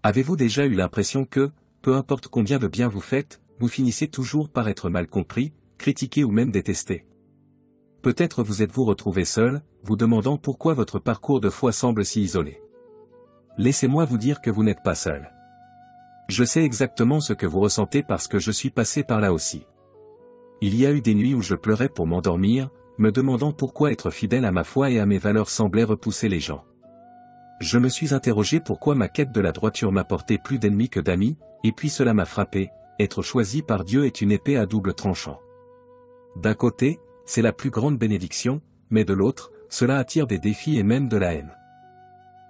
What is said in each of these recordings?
Avez-vous déjà eu l'impression que, peu importe combien de bien vous faites, vous finissez toujours par être mal compris, critiqué ou même détesté? Peut-être vous êtes-vous retrouvé seul, vous demandant pourquoi votre parcours de foi semble si isolé. Laissez-moi vous dire que vous n'êtes pas seul. Je sais exactement ce que vous ressentez parce que je suis passé par là aussi. Il y a eu des nuits où je pleurais pour m'endormir, me demandant pourquoi être fidèle à ma foi et à mes valeurs semblait repousser les gens. Je me suis interrogé pourquoi ma quête de la droiture m'apportait plus d'ennemis que d'amis, et puis cela m'a frappé, être choisi par Dieu est une épée à double tranchant. D'un côté, c'est la plus grande bénédiction, mais de l'autre, cela attire des défis et même de la haine.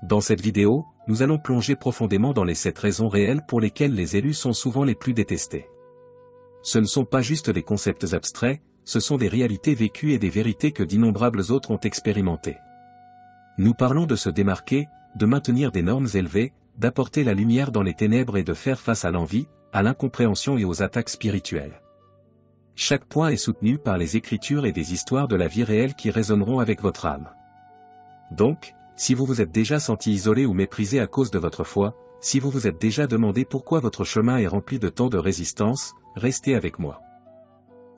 Dans cette vidéo, nous allons plonger profondément dans les 7 raisons réelles pour lesquelles les élus sont souvent les plus détestés. Ce ne sont pas juste des concepts abstraits, ce sont des réalités vécues et des vérités que d'innombrables autres ont expérimentées. Nous parlons de se démarquer, de maintenir des normes élevées, d'apporter la lumière dans les ténèbres et de faire face à l'envie, à l'incompréhension et aux attaques spirituelles. Chaque point est soutenu par les Écritures et des histoires de la vie réelle qui résonneront avec votre âme. Donc, si vous vous êtes déjà senti isolé ou méprisé à cause de votre foi, si vous vous êtes déjà demandé pourquoi votre chemin est rempli de tant de résistance, restez avec moi.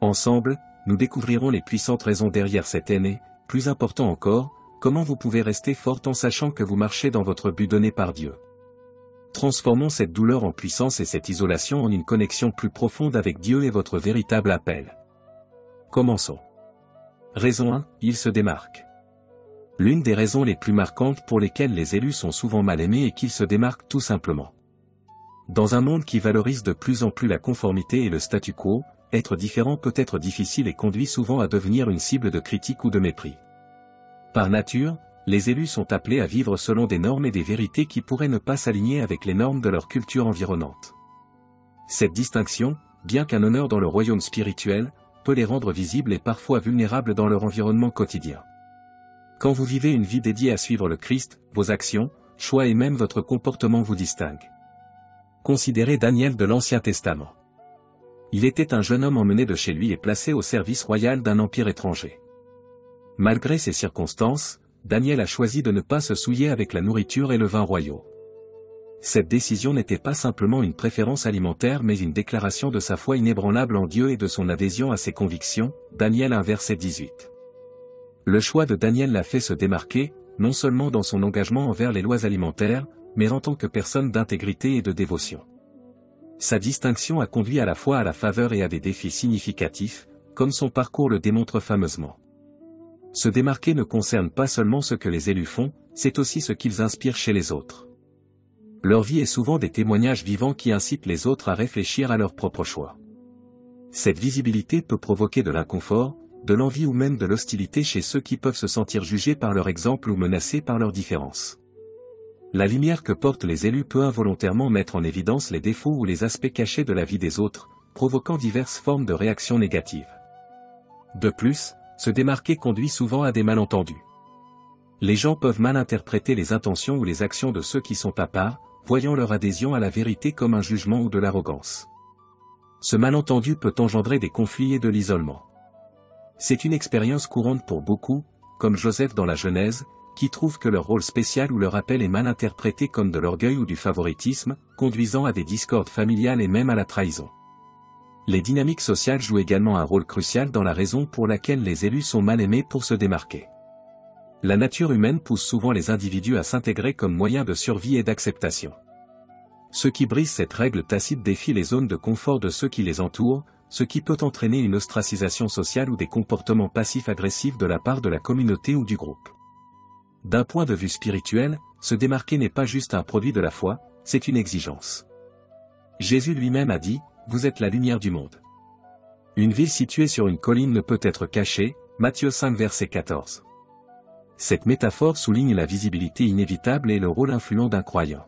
Ensemble, nous découvrirons les puissantes raisons derrière cette haine et, plus important encore, comment vous pouvez rester fort en sachant que vous marchez dans votre but donné par Dieu. Transformons cette douleur en puissance et cette isolation en une connexion plus profonde avec Dieu et votre véritable appel. Commençons. Raison 1, il se démarque. L'une des raisons les plus marquantes pour lesquelles les élus sont souvent mal aimés est qu'ils se démarquent tout simplement. Dans un monde qui valorise de plus en plus la conformité et le statu quo, être différent peut être difficile et conduit souvent à devenir une cible de critique ou de mépris. Par nature, les élus sont appelés à vivre selon des normes et des vérités qui pourraient ne pas s'aligner avec les normes de leur culture environnante. Cette distinction, bien qu'un honneur dans le royaume spirituel, peut les rendre visibles et parfois vulnérables dans leur environnement quotidien. Quand vous vivez une vie dédiée à suivre le Christ, vos actions, choix et même votre comportement vous distinguent. Considérez Daniel de l'Ancien Testament. Il était un jeune homme emmené de chez lui et placé au service royal d'un empire étranger. Malgré ces circonstances, Daniel a choisi de ne pas se souiller avec la nourriture et le vin royaux. Cette décision n'était pas simplement une préférence alimentaire mais une déclaration de sa foi inébranlable en Dieu et de son adhésion à ses convictions, Daniel 1 verset 18. Le choix de Daniel l'a fait se démarquer, non seulement dans son engagement envers les lois alimentaires, mais en tant que personne d'intégrité et de dévotion. Sa distinction a conduit à la fois à la faveur et à des défis significatifs, comme son parcours le démontre fameusement. Se démarquer ne concerne pas seulement ce que les élus font, c'est aussi ce qu'ils inspirent chez les autres. Leur vie est souvent des témoignages vivants qui incitent les autres à réfléchir à leurs propres choix. Cette visibilité peut provoquer de l'inconfort, de l'envie ou même de l'hostilité chez ceux qui peuvent se sentir jugés par leur exemple ou menacés par leur différence. La lumière que portent les élus peut involontairement mettre en évidence les défauts ou les aspects cachés de la vie des autres, provoquant diverses formes de réactions négatives. De plus, se démarquer conduit souvent à des malentendus. Les gens peuvent mal interpréter les intentions ou les actions de ceux qui sont à part, voyant leur adhésion à la vérité comme un jugement ou de l'arrogance. Ce malentendu peut engendrer des conflits et de l'isolement. C'est une expérience courante pour beaucoup, comme Joseph dans la Genèse, qui trouvent que leur rôle spécial ou leur appel est mal interprété comme de l'orgueil ou du favoritisme, conduisant à des discordes familiales et même à la trahison. Les dynamiques sociales jouent également un rôle crucial dans la raison pour laquelle les élus sont mal aimés pour se démarquer. La nature humaine pousse souvent les individus à s'intégrer comme moyen de survie et d'acceptation. Ceux qui brisent cette règle tacite défient les zones de confort de ceux qui les entourent, ce qui peut entraîner une ostracisation sociale ou des comportements passifs-agressifs de la part de la communauté ou du groupe. D'un point de vue spirituel, se démarquer n'est pas juste un produit de la foi, c'est une exigence. Jésus lui-même a dit, « Vous êtes la lumière du monde. » Une ville située sur une colline ne peut être cachée, Matthieu 5 verset 14. Cette métaphore souligne la visibilité inévitable et le rôle influent d'un croyant.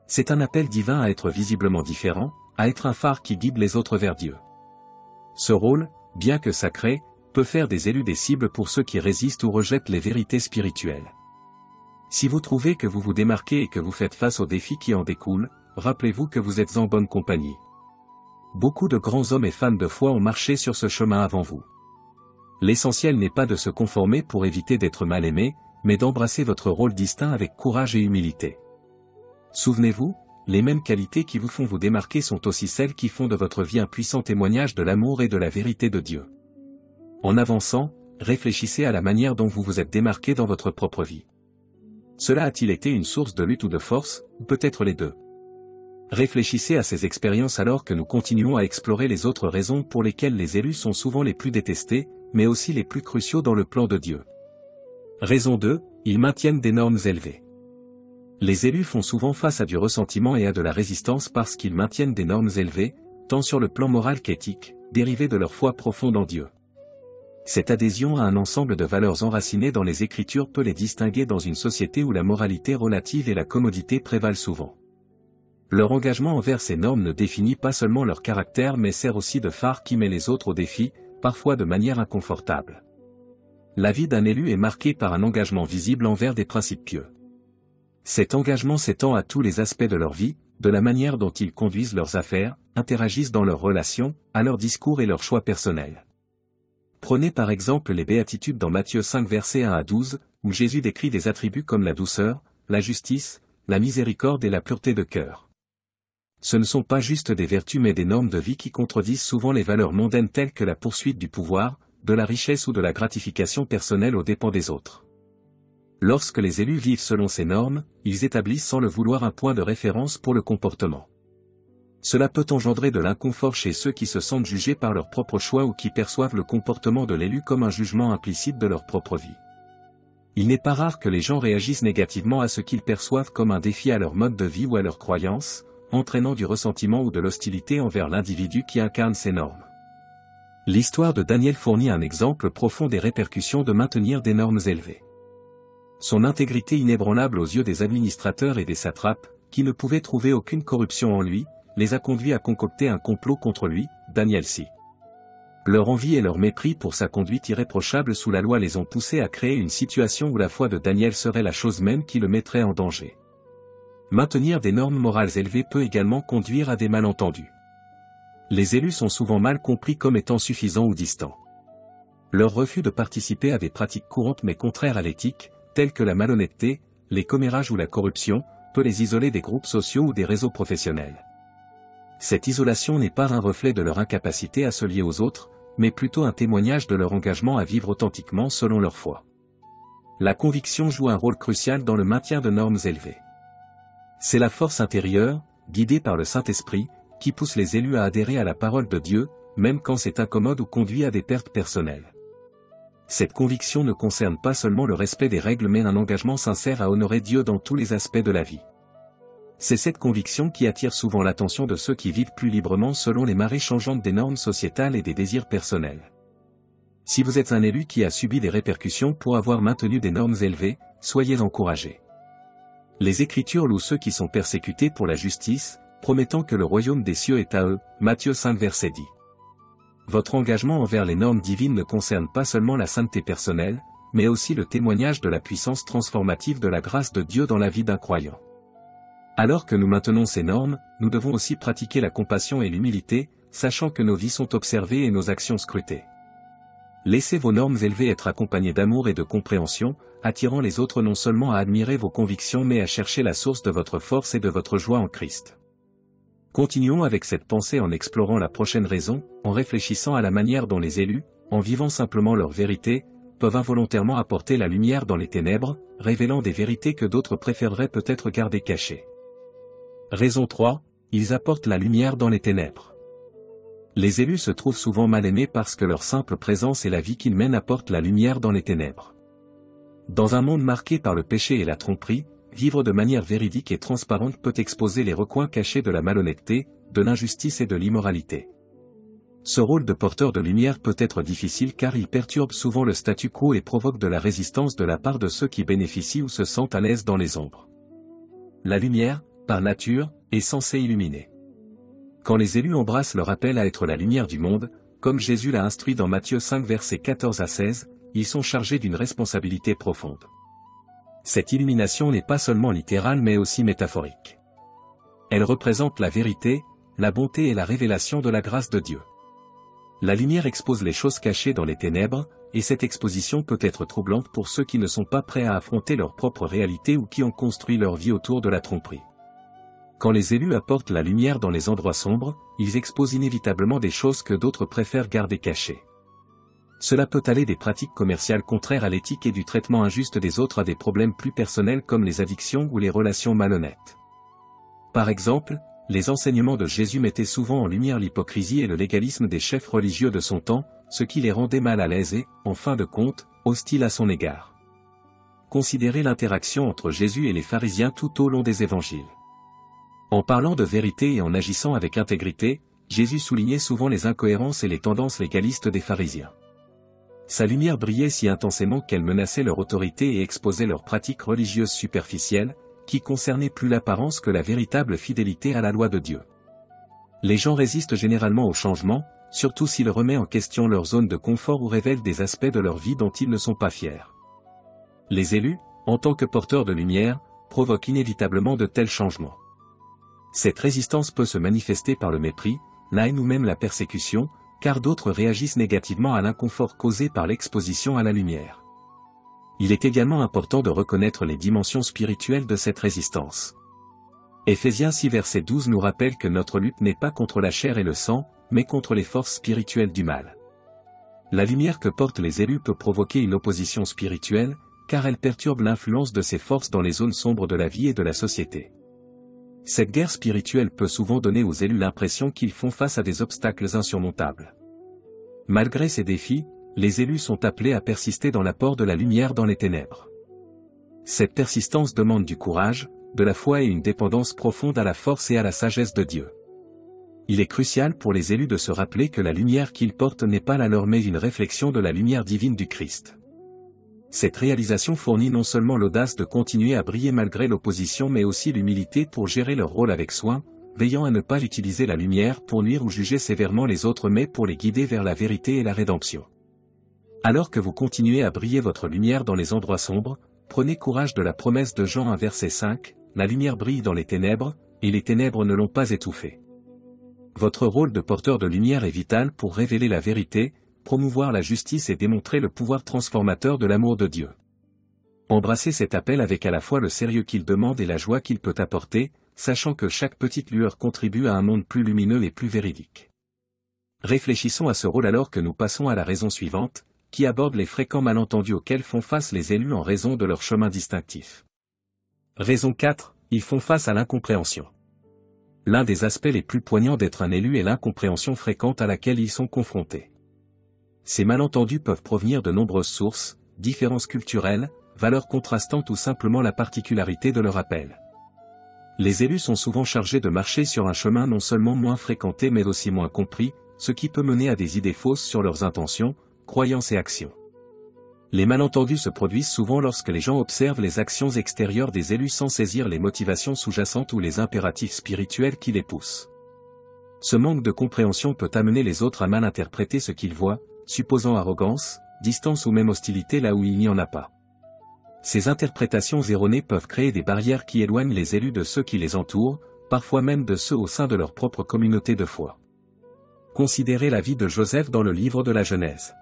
C'est un appel divin à être visiblement différent, à être un phare qui guide les autres vers Dieu. Ce rôle, bien que sacré, peut faire des élus des cibles pour ceux qui résistent ou rejettent les vérités spirituelles. Si vous trouvez que vous vous démarquez et que vous faites face aux défis qui en découlent, rappelez-vous que vous êtes en bonne compagnie. Beaucoup de grands hommes et femmes de foi ont marché sur ce chemin avant vous. L'essentiel n'est pas de se conformer pour éviter d'être mal aimé, mais d'embrasser votre rôle distinct avec courage et humilité. Souvenez-vous, les mêmes qualités qui vous font vous démarquer sont aussi celles qui font de votre vie un puissant témoignage de l'amour et de la vérité de Dieu. En avançant, réfléchissez à la manière dont vous vous êtes démarqué dans votre propre vie. Cela a-t-il été une source de lutte ou de force, ou peut-être les deux? Réfléchissez à ces expériences alors que nous continuons à explorer les autres raisons pour lesquelles les élus sont souvent les plus détestés, mais aussi les plus cruciaux dans le plan de Dieu. Raison 2, ils maintiennent des normes élevées. Les élus font souvent face à du ressentiment et à de la résistance parce qu'ils maintiennent des normes élevées, tant sur le plan moral qu'éthique, dérivées de leur foi profonde en Dieu. Cette adhésion à un ensemble de valeurs enracinées dans les Écritures peut les distinguer dans une société où la moralité relative et la commodité prévalent souvent. Leur engagement envers ces normes ne définit pas seulement leur caractère mais sert aussi de phare qui met les autres au défi, parfois de manière inconfortable. La vie d'un élu est marquée par un engagement visible envers des principes pieux. Cet engagement s'étend à tous les aspects de leur vie, de la manière dont ils conduisent leurs affaires, interagissent dans leurs relations, à leurs discours et leurs choix personnels. Prenez par exemple les béatitudes dans Matthieu 5 versets 1 à 12, où Jésus décrit des attributs comme la douceur, la justice, la miséricorde et la pureté de cœur. Ce ne sont pas juste des vertus mais des normes de vie qui contredisent souvent les valeurs mondaines telles que la poursuite du pouvoir, de la richesse ou de la gratification personnelle aux dépens des autres. Lorsque les élus vivent selon ces normes, ils établissent sans le vouloir un point de référence pour le comportement. Cela peut engendrer de l'inconfort chez ceux qui se sentent jugés par leur propre choix ou qui perçoivent le comportement de l'élu comme un jugement implicite de leur propre vie. Il n'est pas rare que les gens réagissent négativement à ce qu'ils perçoivent comme un défi à leur mode de vie ou à leurs croyances, entraînant du ressentiment ou de l'hostilité envers l'individu qui incarne ces normes. L'histoire de Daniel fournit un exemple profond des répercussions de maintenir des normes élevées. Son intégrité inébranlable aux yeux des administrateurs et des satrapes, qui ne pouvaient trouver aucune corruption en lui, les a conduits à concocter un complot contre lui, Daniel C. Leur envie et leur mépris pour sa conduite irréprochable sous la loi les ont poussés à créer une situation où la foi de Daniel serait la chose même qui le mettrait en danger. Maintenir des normes morales élevées peut également conduire à des malentendus. Les élus sont souvent mal compris comme étant suffisants ou distants. Leur refus de participer à des pratiques courantes mais contraires à l'éthique, telles que la malhonnêteté, les commérages ou la corruption, peut les isoler des groupes sociaux ou des réseaux professionnels. Cette isolation n'est pas un reflet de leur incapacité à se lier aux autres, mais plutôt un témoignage de leur engagement à vivre authentiquement selon leur foi. La conviction joue un rôle crucial dans le maintien de normes élevées. C'est la force intérieure, guidée par le Saint-Esprit, qui pousse les élus à adhérer à la parole de Dieu, même quand c'est incommode ou conduit à des pertes personnelles. Cette conviction ne concerne pas seulement le respect des règles mais un engagement sincère à honorer Dieu dans tous les aspects de la vie. C'est cette conviction qui attire souvent l'attention de ceux qui vivent plus librement selon les marées changeantes des normes sociétales et des désirs personnels. Si vous êtes un élu qui a subi des répercussions pour avoir maintenu des normes élevées, soyez encouragés. Les Écritures louent ceux qui sont persécutés pour la justice, promettant que le royaume des cieux est à eux, Matthieu 5 verset 10. Votre engagement envers les normes divines ne concerne pas seulement la sainteté personnelle, mais aussi le témoignage de la puissance transformative de la grâce de Dieu dans la vie d'un croyant. Alors que nous maintenons ces normes, nous devons aussi pratiquer la compassion et l'humilité, sachant que nos vies sont observées et nos actions scrutées. Laissez vos normes élevées être accompagnées d'amour et de compréhension, attirant les autres non seulement à admirer vos convictions mais à chercher la source de votre force et de votre joie en Christ. Continuons avec cette pensée en explorant la prochaine raison, en réfléchissant à la manière dont les élus, en vivant simplement leur vérité, peuvent involontairement apporter la lumière dans les ténèbres, révélant des vérités que d'autres préféreraient peut-être garder cachées. Raison 3, ils apportent la lumière dans les ténèbres. Les élus se trouvent souvent mal aimés parce que leur simple présence et la vie qu'ils mènent apportent la lumière dans les ténèbres. Dans un monde marqué par le péché et la tromperie, vivre de manière véridique et transparente peut exposer les recoins cachés de la malhonnêteté, de l'injustice et de l'immoralité. Ce rôle de porteur de lumière peut être difficile car il perturbe souvent le statu quo et provoque de la résistance de la part de ceux qui bénéficient ou se sentent à l'aise dans les ombres. La lumière, par nature, est censée illuminer. Quand les élus embrassent leur appel à être la lumière du monde, comme Jésus l'a instruit dans Matthieu 5 versets 14 à 16, ils sont chargés d'une responsabilité profonde. Cette illumination n'est pas seulement littérale mais aussi métaphorique. Elle représente la vérité, la bonté et la révélation de la grâce de Dieu. La lumière expose les choses cachées dans les ténèbres, et cette exposition peut être troublante pour ceux qui ne sont pas prêts à affronter leur propre réalité ou qui ont construit leur vie autour de la tromperie. Quand les élus apportent la lumière dans les endroits sombres, ils exposent inévitablement des choses que d'autres préfèrent garder cachées. Cela peut aller des pratiques commerciales contraires à l'éthique et du traitement injuste des autres à des problèmes plus personnels comme les addictions ou les relations malhonnêtes. Par exemple, les enseignements de Jésus mettaient souvent en lumière l'hypocrisie et le légalisme des chefs religieux de son temps, ce qui les rendait mal à l'aise et, en fin de compte, hostiles à son égard. Considérez l'interaction entre Jésus et les pharisiens tout au long des évangiles. En parlant de vérité et en agissant avec intégrité, Jésus soulignait souvent les incohérences et les tendances légalistes des pharisiens. Sa lumière brillait si intensément qu'elle menaçait leur autorité et exposait leurs pratiques religieuses superficielles, qui concernaient plus l'apparence que la véritable fidélité à la loi de Dieu. Les gens résistent généralement au changement, surtout s'il remet en question leur zone de confort ou révèle des aspects de leur vie dont ils ne sont pas fiers. Les élus, en tant que porteurs de lumière, provoquent inévitablement de tels changements. Cette résistance peut se manifester par le mépris, la haine ou même la persécution, car d'autres réagissent négativement à l'inconfort causé par l'exposition à la lumière. Il est également important de reconnaître les dimensions spirituelles de cette résistance. Éphésiens 6 verset 12 nous rappelle que notre lutte n'est pas contre la chair et le sang, mais contre les forces spirituelles du mal. La lumière que portent les élus peut provoquer une opposition spirituelle, car elle perturbe l'influence de ces forces dans les zones sombres de la vie et de la société. Cette guerre spirituelle peut souvent donner aux élus l'impression qu'ils font face à des obstacles insurmontables. Malgré ces défis, les élus sont appelés à persister dans l'apport de la lumière dans les ténèbres. Cette persistance demande du courage, de la foi et une dépendance profonde à la force et à la sagesse de Dieu. Il est crucial pour les élus de se rappeler que la lumière qu'ils portent n'est pas la leur mais une réflexion de la lumière divine du Christ. Cette réalisation fournit non seulement l'audace de continuer à briller malgré l'opposition mais aussi l'humilité pour gérer leur rôle avec soin, veillant à ne pas utiliser la lumière pour nuire ou juger sévèrement les autres mais pour les guider vers la vérité et la rédemption. Alors que vous continuez à briller votre lumière dans les endroits sombres, prenez courage de la promesse de Jean 1 verset 5, la lumière brille dans les ténèbres, et les ténèbres ne l'ont pas étouffée. Votre rôle de porteur de lumière est vital pour révéler la vérité, promouvoir la justice et démontrer le pouvoir transformateur de l'amour de Dieu. Embrassez cet appel avec à la fois le sérieux qu'il demande et la joie qu'il peut apporter, sachant que chaque petite lueur contribue à un monde plus lumineux et plus véridique. Réfléchissons à ce rôle alors que nous passons à la raison suivante, qui aborde les fréquents malentendus auxquels font face les élus en raison de leur chemin distinctif. Raison 4, ils font face à l'incompréhension. L'un des aspects les plus poignants d'être un élu est l'incompréhension fréquente à laquelle ils sont confrontés. Ces malentendus peuvent provenir de nombreuses sources, différences culturelles, valeurs contrastantes ou simplement la particularité de leur appel. Les élus sont souvent chargés de marcher sur un chemin non seulement moins fréquenté mais aussi moins compris, ce qui peut mener à des idées fausses sur leurs intentions, croyances et actions. Les malentendus se produisent souvent lorsque les gens observent les actions extérieures des élus sans saisir les motivations sous-jacentes ou les impératifs spirituels qui les poussent. Ce manque de compréhension peut amener les autres à mal interpréter ce qu'ils voient, supposant arrogance, distance ou même hostilité là où il n'y en a pas. Ces interprétations erronées peuvent créer des barrières qui éloignent les élus de ceux qui les entourent, parfois même de ceux au sein de leur propre communauté de foi. Considérez la vie de Joseph dans le livre de la Genèse.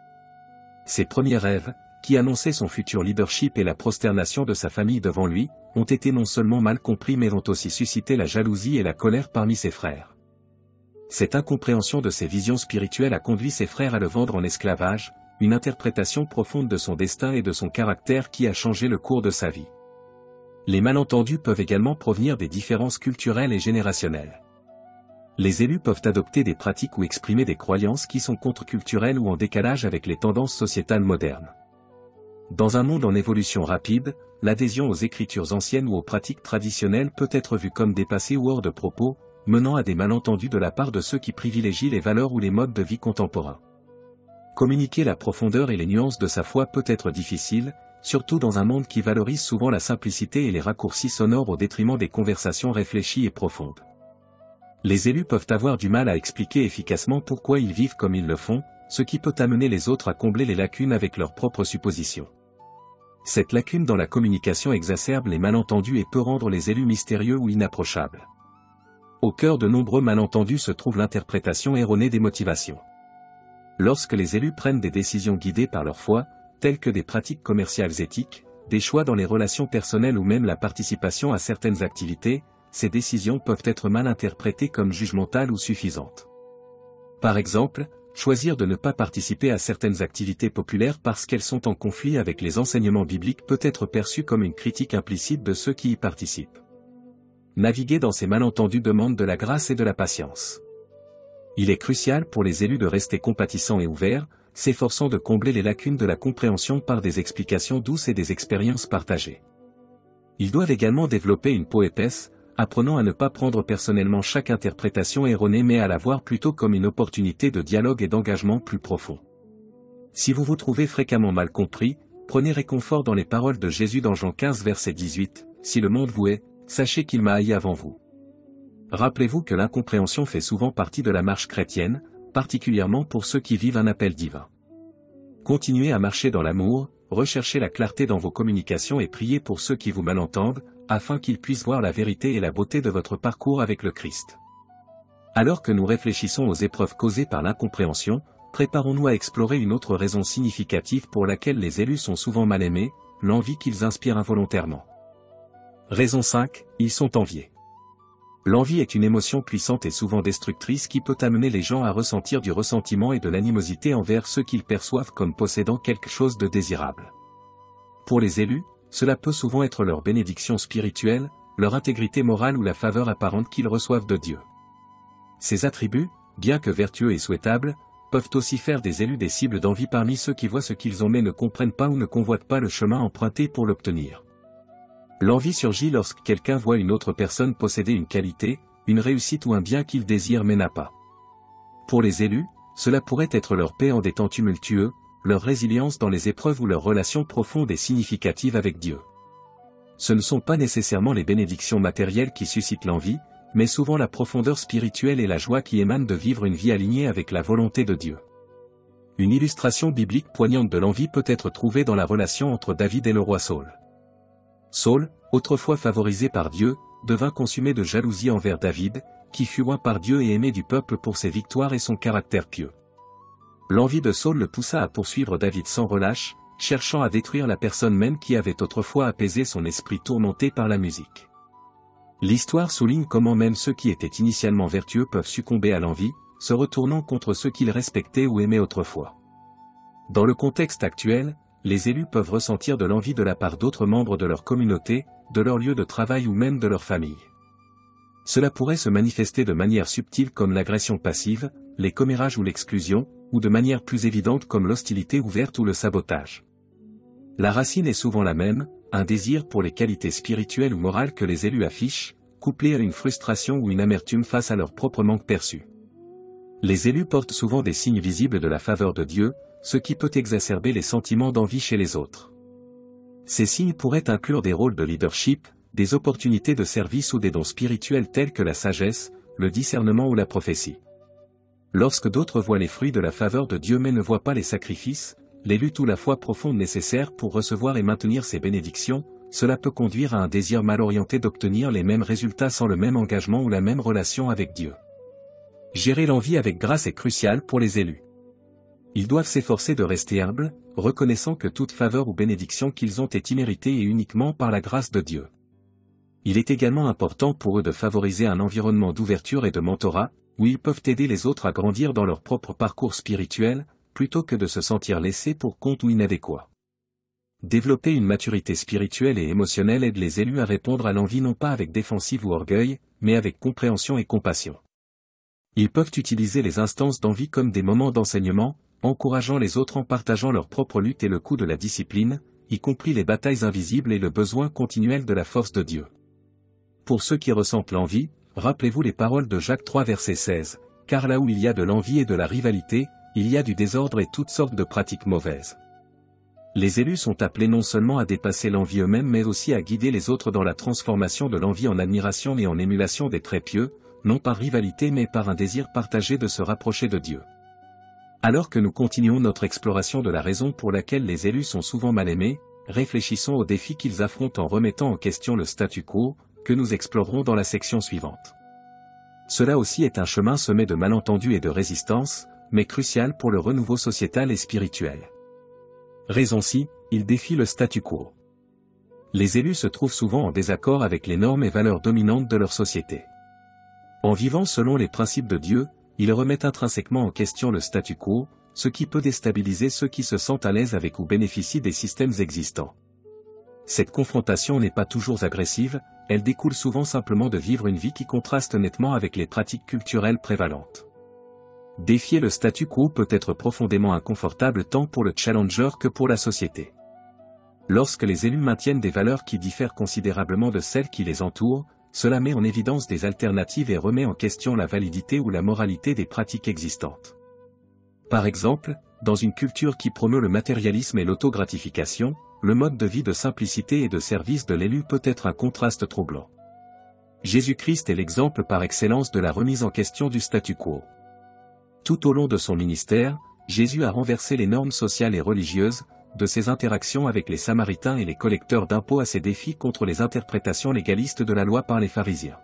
Ses premiers rêves, qui annonçaient son futur leadership et la prosternation de sa famille devant lui, ont été non seulement mal compris mais ont aussi suscité la jalousie et la colère parmi ses frères. Cette incompréhension de ses visions spirituelles a conduit ses frères à le vendre en esclavage, une interprétation profonde de son destin et de son caractère qui a changé le cours de sa vie. Les malentendus peuvent également provenir des différences culturelles et générationnelles. Les élus peuvent adopter des pratiques ou exprimer des croyances qui sont contre-culturelles ou en décalage avec les tendances sociétales modernes. Dans un monde en évolution rapide, l'adhésion aux écritures anciennes ou aux pratiques traditionnelles peut être vue comme dépassée ou hors de propos, menant à des malentendus de la part de ceux qui privilégient les valeurs ou les modes de vie contemporains. Communiquer la profondeur et les nuances de sa foi peut être difficile, surtout dans un monde qui valorise souvent la simplicité et les raccourcis sonores au détriment des conversations réfléchies et profondes. Les élus peuvent avoir du mal à expliquer efficacement pourquoi ils vivent comme ils le font, ce qui peut amener les autres à combler les lacunes avec leurs propres suppositions. Cette lacune dans la communication exacerbe les malentendus et peut rendre les élus mystérieux ou inapprochables. Au cœur de nombreux malentendus se trouve l'interprétation erronée des motivations. Lorsque les élus prennent des décisions guidées par leur foi, telles que des pratiques commerciales éthiques, des choix dans les relations personnelles ou même la participation à certaines activités, ces décisions peuvent être mal interprétées comme jugementales ou suffisantes. Par exemple, choisir de ne pas participer à certaines activités populaires parce qu'elles sont en conflit avec les enseignements bibliques peut être perçu comme une critique implicite de ceux qui y participent. Naviguer dans ces malentendus demande de la grâce et de la patience. Il est crucial pour les élus de rester compatissants et ouverts, s'efforçant de combler les lacunes de la compréhension par des explications douces et des expériences partagées. Ils doivent également développer une peau épaisse, apprenant à ne pas prendre personnellement chaque interprétation erronée mais à la voir plutôt comme une opportunité de dialogue et d'engagement plus profond. Si vous vous trouvez fréquemment mal compris, prenez réconfort dans les paroles de Jésus dans Jean 15 verset 18, « Si le monde vous hait, sachez qu'il m'a haï avant vous. » Rappelez-vous que l'incompréhension fait souvent partie de la marche chrétienne, particulièrement pour ceux qui vivent un appel divin. Continuez à marcher dans l'amour, recherchez la clarté dans vos communications et priez pour ceux qui vous malentendent, afin qu'ils puissent voir la vérité et la beauté de votre parcours avec le Christ. Alors que nous réfléchissons aux épreuves causées par l'incompréhension, préparons-nous à explorer une autre raison significative pour laquelle les élus sont souvent mal aimés, l'envie qu'ils inspirent involontairement. Raison 5, ils sont enviés. L'envie est une émotion puissante et souvent destructrice qui peut amener les gens à ressentir du ressentiment et de l'animosité envers ceux qu'ils perçoivent comme possédant quelque chose de désirable. Pour les élus, cela peut souvent être leur bénédiction spirituelle, leur intégrité morale ou la faveur apparente qu'ils reçoivent de Dieu. Ces attributs, bien que vertueux et souhaitables, peuvent aussi faire des élus des cibles d'envie parmi ceux qui voient ce qu'ils ont mais ne comprennent pas ou ne convoitent pas le chemin emprunté pour l'obtenir. L'envie surgit lorsque quelqu'un voit une autre personne posséder une qualité, une réussite ou un bien qu'il désire mais n'a pas. Pour les élus, cela pourrait être leur paix en des temps tumultueux, leur résilience dans les épreuves ou leur relation profonde et significative avec Dieu. Ce ne sont pas nécessairement les bénédictions matérielles qui suscitent l'envie, mais souvent la profondeur spirituelle et la joie qui émanent de vivre une vie alignée avec la volonté de Dieu. Une illustration biblique poignante de l'envie peut être trouvée dans la relation entre David et le roi Saül. Saül, autrefois favorisé par Dieu, devint consumé de jalousie envers David, qui fut oint par Dieu et aimé du peuple pour ses victoires et son caractère pieux. L'envie de Saül le poussa à poursuivre David sans relâche, cherchant à détruire la personne même qui avait autrefois apaisé son esprit tourmenté par la musique. L'histoire souligne comment même ceux qui étaient initialement vertueux peuvent succomber à l'envie, se retournant contre ceux qu'ils respectaient ou aimaient autrefois. Dans le contexte actuel, les élus peuvent ressentir de l'envie de la part d'autres membres de leur communauté, de leur lieu de travail ou même de leur famille. Cela pourrait se manifester de manière subtile comme l'agression passive, les commérages ou l'exclusion, ou de manière plus évidente comme l'hostilité ouverte ou le sabotage. La racine est souvent la même, un désir pour les qualités spirituelles ou morales que les élus affichent, couplé à une frustration ou une amertume face à leur propre manque perçu. Les élus portent souvent des signes visibles de la faveur de Dieu, ce qui peut exacerber les sentiments d'envie chez les autres. Ces signes pourraient inclure des rôles de leadership, des opportunités de service ou des dons spirituels tels que la sagesse, le discernement ou la prophétie. Lorsque d'autres voient les fruits de la faveur de Dieu mais ne voient pas les sacrifices, les luttes ou la foi profonde nécessaires pour recevoir et maintenir ces bénédictions, cela peut conduire à un désir mal orienté d'obtenir les mêmes résultats sans le même engagement ou la même relation avec Dieu. Gérer l'envie avec grâce est crucial pour les élus. Ils doivent s'efforcer de rester humbles, reconnaissant que toute faveur ou bénédiction qu'ils ont est imméritée et uniquement par la grâce de Dieu. Il est également important pour eux de favoriser un environnement d'ouverture et de mentorat, où ils peuvent aider les autres à grandir dans leur propre parcours spirituel, plutôt que de se sentir laissés pour compte ou inadéquats. Développer une maturité spirituelle et émotionnelle aide les élus à répondre à l'envie non pas avec défensive ou orgueil, mais avec compréhension et compassion. Ils peuvent utiliser les instances d'envie comme des moments d'enseignement, encourageant les autres en partageant leur propre lutte et le coût de la discipline, y compris les batailles invisibles et le besoin continuel de la force de Dieu. Pour ceux qui ressentent l'envie, rappelez-vous les paroles de Jacques 3 verset 16, « Car là où il y a de l'envie et de la rivalité, il y a du désordre et toutes sortes de pratiques mauvaises. » Les élus sont appelés non seulement à dépasser l'envie eux-mêmes mais aussi à guider les autres dans la transformation de l'envie en admiration et en émulation des traits pieux, non par rivalité mais par un désir partagé de se rapprocher de Dieu. Alors que nous continuons notre exploration de la raison pour laquelle les élus sont souvent mal aimés, réfléchissons aux défis qu'ils affrontent en remettant en question le statu quo, que nous explorerons dans la section suivante. Cela aussi est un chemin semé de malentendus et de résistance, mais crucial pour le renouveau sociétal et spirituel. Raison 6, il défie le statu quo. Les élus se trouvent souvent en désaccord avec les normes et valeurs dominantes de leur société. En vivant selon les principes de Dieu, ils remettent intrinsèquement en question le statu quo, ce qui peut déstabiliser ceux qui se sentent à l'aise avec ou bénéficient des systèmes existants. Cette confrontation n'est pas toujours agressive, elle découle souvent simplement de vivre une vie qui contraste nettement avec les pratiques culturelles prévalentes. Défier le statu quo peut être profondément inconfortable tant pour le challenger que pour la société. Lorsque les élus maintiennent des valeurs qui diffèrent considérablement de celles qui les entourent, cela met en évidence des alternatives et remet en question la validité ou la moralité des pratiques existantes. Par exemple, dans une culture qui promeut le matérialisme et l'autogratification, le mode de vie de simplicité et de service de l'élu peut être un contraste troublant. Jésus-Christ est l'exemple par excellence de la remise en question du statu quo. Tout au long de son ministère, Jésus a renversé les normes sociales et religieuses, de ses interactions avec les Samaritains et les collecteurs d'impôts à ses défis contre les interprétations légalistes de la loi par les pharisiens.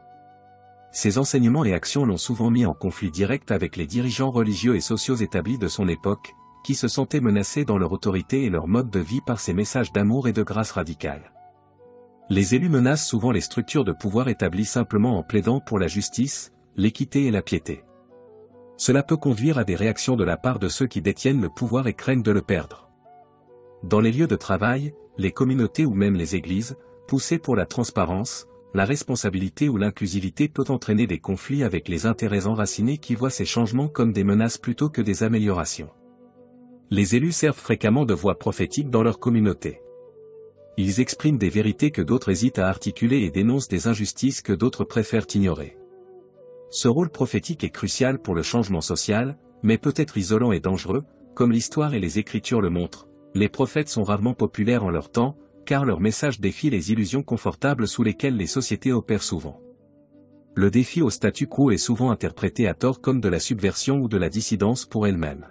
Ses enseignements et actions l'ont souvent mis en conflit direct avec les dirigeants religieux et sociaux établis de son époque, qui se sentaient menacés dans leur autorité et leur mode de vie par ses messages d'amour et de grâce radicale. Les élus menacent souvent les structures de pouvoir établies simplement en plaidant pour la justice, l'équité et la piété. Cela peut conduire à des réactions de la part de ceux qui détiennent le pouvoir et craignent de le perdre. Dans les lieux de travail, les communautés ou même les églises, poussées pour la transparence, la responsabilité ou l'inclusivité peut entraîner des conflits avec les intérêts enracinés qui voient ces changements comme des menaces plutôt que des améliorations. Les élus servent fréquemment de voix prophétique dans leur communauté. Ils expriment des vérités que d'autres hésitent à articuler et dénoncent des injustices que d'autres préfèrent ignorer. Ce rôle prophétique est crucial pour le changement social, mais peut être isolant et dangereux, comme l'histoire et les Écritures le montrent. Les prophètes sont rarement populaires en leur temps, car leur message défie les illusions confortables sous lesquelles les sociétés opèrent souvent. Le défi au statu quo est souvent interprété à tort comme de la subversion ou de la dissidence pour elle-même.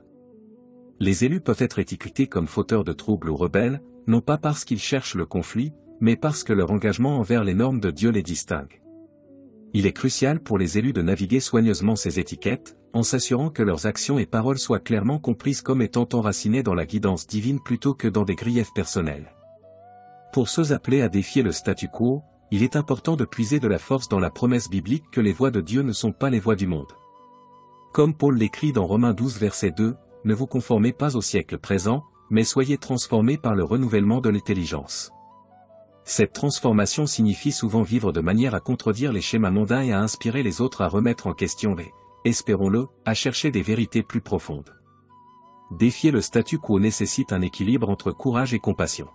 Les élus peuvent être étiquetés comme fauteurs de troubles ou rebelles, non pas parce qu'ils cherchent le conflit, mais parce que leur engagement envers les normes de Dieu les distingue. Il est crucial pour les élus de naviguer soigneusement ces étiquettes, en s'assurant que leurs actions et paroles soient clairement comprises comme étant enracinées dans la guidance divine plutôt que dans des griefs personnels. Pour ceux appelés à défier le statu quo, il est important de puiser de la force dans la promesse biblique que les voies de Dieu ne sont pas les voies du monde. Comme Paul l'écrit dans Romains 12 verset 2, « Ne vous conformez pas au siècle présent, mais soyez transformés par le renouvellement de l'intelligence. » Cette transformation signifie souvent vivre de manière à contredire les schémas mondains et à inspirer les autres à remettre en question et, espérons-le, à chercher des vérités plus profondes. Défier le statu quo nécessite un équilibre entre courage et compassion.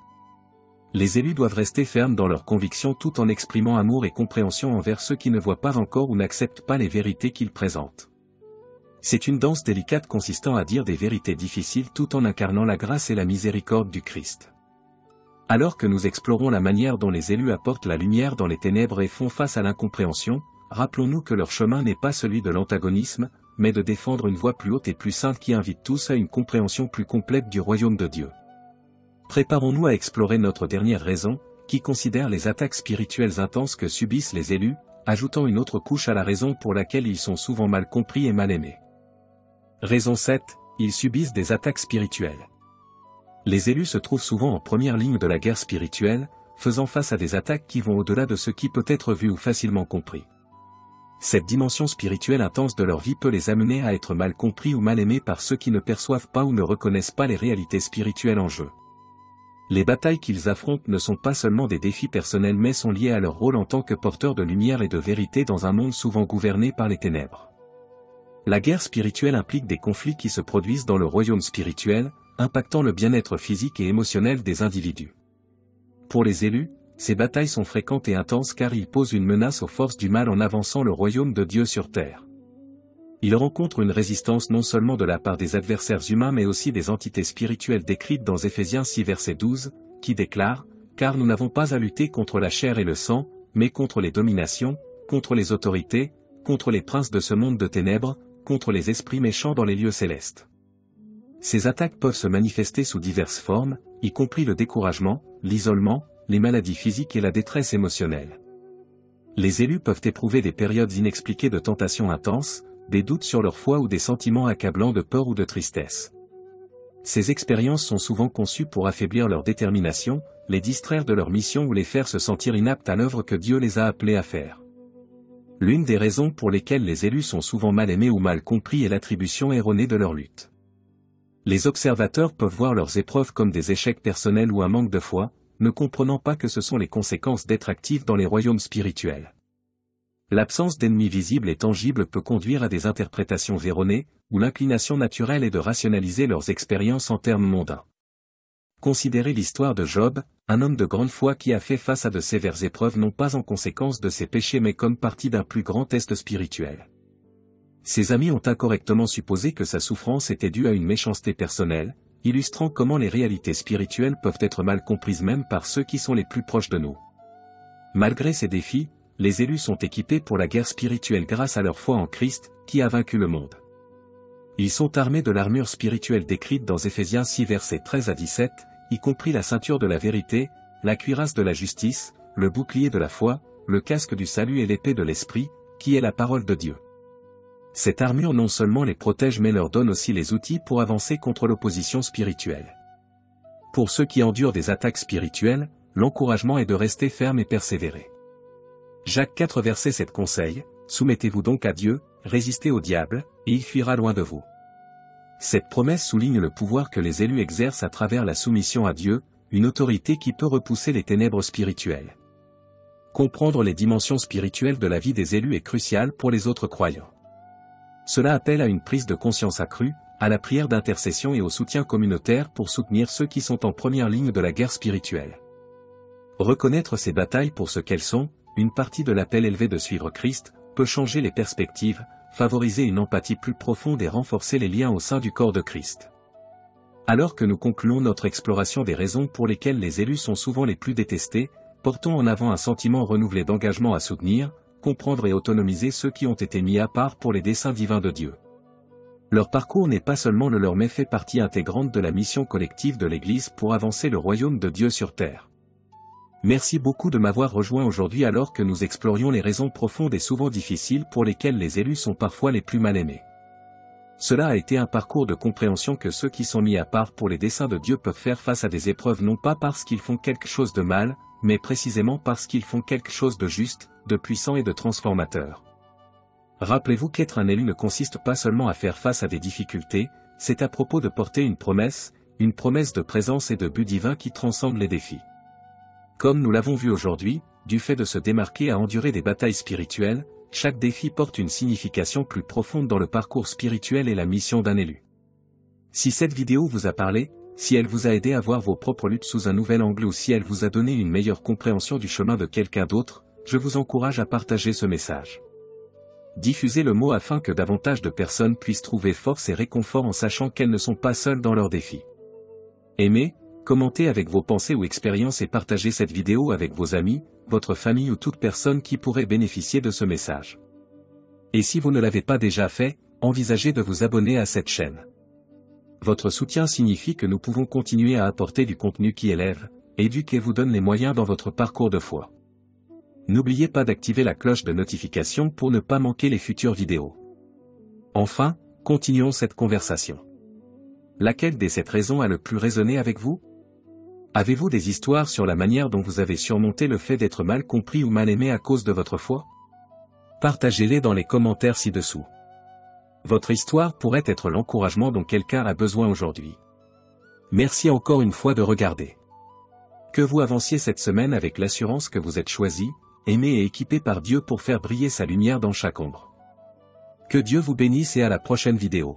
Les élus doivent rester fermes dans leurs convictions tout en exprimant amour et compréhension envers ceux qui ne voient pas encore ou n'acceptent pas les vérités qu'ils présentent. C'est une danse délicate consistant à dire des vérités difficiles tout en incarnant la grâce et la miséricorde du Christ. Alors que nous explorons la manière dont les élus apportent la lumière dans les ténèbres et font face à l'incompréhension, rappelons-nous que leur chemin n'est pas celui de l'antagonisme, mais de défendre une voie plus haute et plus sainte qui invite tous à une compréhension plus complète du royaume de Dieu. Préparons-nous à explorer notre dernière raison, qui considère les attaques spirituelles intenses que subissent les élus, ajoutant une autre couche à la raison pour laquelle ils sont souvent mal compris et mal aimés. Raison 7, ils subissent des attaques spirituelles. Les élus se trouvent souvent en première ligne de la guerre spirituelle, faisant face à des attaques qui vont au-delà de ce qui peut être vu ou facilement compris. Cette dimension spirituelle intense de leur vie peut les amener à être mal compris ou mal aimés par ceux qui ne perçoivent pas ou ne reconnaissent pas les réalités spirituelles en jeu. Les batailles qu'ils affrontent ne sont pas seulement des défis personnels mais sont liées à leur rôle en tant que porteurs de lumière et de vérité dans un monde souvent gouverné par les ténèbres. La guerre spirituelle implique des conflits qui se produisent dans le royaume spirituel, impactant le bien-être physique et émotionnel des individus. Pour les élus, ces batailles sont fréquentes et intenses car ils posent une menace aux forces du mal en avançant le royaume de Dieu sur terre. Ils rencontrent une résistance non seulement de la part des adversaires humains mais aussi des entités spirituelles décrites dans Éphésiens 6 verset 12, qui déclare « Car nous n'avons pas à lutter contre la chair et le sang, mais contre les dominations, contre les autorités, contre les princes de ce monde de ténèbres, contre les esprits méchants dans les lieux célestes. » Ces attaques peuvent se manifester sous diverses formes, y compris le découragement, l'isolement, les maladies physiques et la détresse émotionnelle. Les élus peuvent éprouver des périodes inexpliquées de tentation intense, des doutes sur leur foi ou des sentiments accablants de peur ou de tristesse. Ces expériences sont souvent conçues pour affaiblir leur détermination, les distraire de leur mission ou les faire se sentir inaptes à l'œuvre que Dieu les a appelés à faire. L'une des raisons pour lesquelles les élus sont souvent mal aimés ou mal compris est l'attribution erronée de leur lutte. Les observateurs peuvent voir leurs épreuves comme des échecs personnels ou un manque de foi, ne comprenant pas que ce sont les conséquences d'être actifs dans les royaumes spirituels. L'absence d'ennemis visibles et tangibles peut conduire à des interprétations erronées, où l'inclination naturelle est de rationaliser leurs expériences en termes mondains. Considérez l'histoire de Job, un homme de grande foi qui a fait face à de sévères épreuves non pas en conséquence de ses péchés mais comme partie d'un plus grand test spirituel. Ses amis ont incorrectement supposé que sa souffrance était due à une méchanceté personnelle, illustrant comment les réalités spirituelles peuvent être mal comprises même par ceux qui sont les plus proches de nous. Malgré ces défis, les élus sont équipés pour la guerre spirituelle grâce à leur foi en Christ, qui a vaincu le monde. Ils sont armés de l'armure spirituelle décrite dans Éphésiens 6 versets 13 à 17, y compris la ceinture de la vérité, la cuirasse de la justice, le bouclier de la foi, le casque du salut et l'épée de l'esprit, qui est la parole de Dieu. Cette armure non seulement les protège mais leur donne aussi les outils pour avancer contre l'opposition spirituelle. Pour ceux qui endurent des attaques spirituelles, l'encouragement est de rester ferme et persévérer. Jacques 4 verset 7 conseille, « Soumettez-vous donc à Dieu, résistez au diable, et il fuira loin de vous. » Cette promesse souligne le pouvoir que les élus exercent à travers la soumission à Dieu, une autorité qui peut repousser les ténèbres spirituelles. Comprendre les dimensions spirituelles de la vie des élus est crucial pour les autres croyants. Cela appelle à une prise de conscience accrue, à la prière d'intercession et au soutien communautaire pour soutenir ceux qui sont en première ligne de la guerre spirituelle. Reconnaître ces batailles pour ce qu'elles sont, une partie de l'appel élevé de suivre Christ, peut changer les perspectives, favoriser une empathie plus profonde et renforcer les liens au sein du corps de Christ. Alors que nous concluons notre exploration des raisons pour lesquelles les élus sont souvent les plus détestés, portons en avant un sentiment renouvelé d'engagement à soutenir, comprendre et autonomiser ceux qui ont été mis à part pour les desseins divins de Dieu. Leur parcours n'est pas seulement le leur mais fait partie intégrante de la mission collective de l'Église pour avancer le royaume de Dieu sur terre. Merci beaucoup de m'avoir rejoint aujourd'hui alors que nous explorions les raisons profondes et souvent difficiles pour lesquelles les élus sont parfois les plus mal aimés. Cela a été un parcours de compréhension que ceux qui sont mis à part pour les desseins de Dieu peuvent faire face à des épreuves non pas parce qu'ils font quelque chose de mal, mais précisément parce qu'ils font quelque chose de juste, de puissant et de transformateur. Rappelez-vous qu'être un élu ne consiste pas seulement à faire face à des difficultés, c'est à propos de porter une promesse de présence et de but divin qui transcende les défis. Comme nous l'avons vu aujourd'hui, du fait de se démarquer à endurer des batailles spirituelles, chaque défi porte une signification plus profonde dans le parcours spirituel et la mission d'un élu. Si cette vidéo vous a parlé, si elle vous a aidé à voir vos propres luttes sous un nouvel angle ou si elle vous a donné une meilleure compréhension du chemin de quelqu'un d'autre, je vous encourage à partager ce message. Diffusez le mot afin que davantage de personnes puissent trouver force et réconfort en sachant qu'elles ne sont pas seules dans leurs défis. Aimez, commentez avec vos pensées ou expériences et partagez cette vidéo avec vos amis, votre famille ou toute personne qui pourrait bénéficier de ce message. Et si vous ne l'avez pas déjà fait, envisagez de vous abonner à cette chaîne. Votre soutien signifie que nous pouvons continuer à apporter du contenu qui élève, éduque et vous donne les moyens dans votre parcours de foi. N'oubliez pas d'activer la cloche de notification pour ne pas manquer les futures vidéos. Enfin, continuons cette conversation. Laquelle des 7 raisons a le plus résonné avec vous ? Avez-vous des histoires sur la manière dont vous avez surmonté le fait d'être mal compris ou mal aimé à cause de votre foi ? Partagez-les dans les commentaires ci-dessous. Votre histoire pourrait être l'encouragement dont quelqu'un a besoin aujourd'hui. Merci encore une fois de regarder. Que vous avanciez cette semaine avec l'assurance que vous êtes choisi, aimé et équipé par Dieu pour faire briller sa lumière dans chaque ombre. Que Dieu vous bénisse et à la prochaine vidéo.